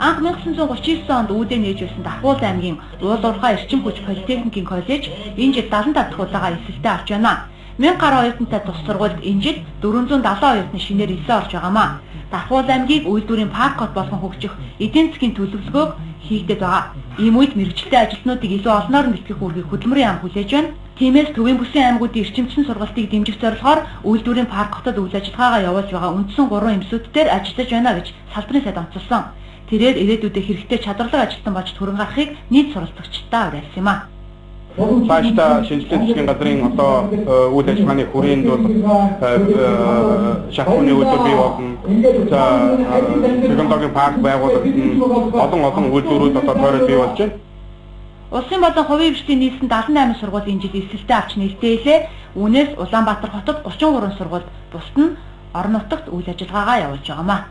Анх 1939 онд үүдээ нээж байсан Дархуул аймгийн Уул Уурхай Эрчим хүч Политехникийн коллеж энэ жил 75 дахь удаага эсэлтээ авч байна. 1000 гаруй оюутантай тус сургуульд энэ жил 470 оюутны шинээр элсэн орж байгаамаа. Дархуул аймгийг үйлдвэрийн парк хот болгон хөгжих эдийн засгийн төлөвлөгөөг хийгдэж байгаа. Ийм үед мэргэжилтэй ажилтнуудыг илүү олноор нэтгэх үүргийг хөдөлмөрийн яам хүлээж байна. Тиймээс төвийн бүсийн аймагуудын эрчимчин сургалтыг дэмжих зорилгоор үйлдвэрийн парк хотод үйл ажиллагаагаа явуулж байгаа үндсэн 3 эмсүүд дээр ажиллаж байна гэж салбарын сайд онцолсон. Тэрээр ирээдүйдээ хэрэгтэй чадварлаг ажилтан болж төрөн гарахыг нийт суралцагчдаа уриалсан юм а. Баашта шинжилгээ засгийн газрын одоо үйл ажиллагааны хүрээнд бол шахууны үйлдвэр бий болно. За технологийн парк байгуулалт олон үйлдвэрүүд одоо тойрол бий болж байна. Улсын болон хувийн хвшлийн нийслэн 78 сургууль энэ жил эсэлтээ авч нээлттэйлээ. Үүнээс Улаанбаатар хотод 33 сургууль, бусад нь орон нутагт үйл ажиллагаагаа явуулж байгаамаа.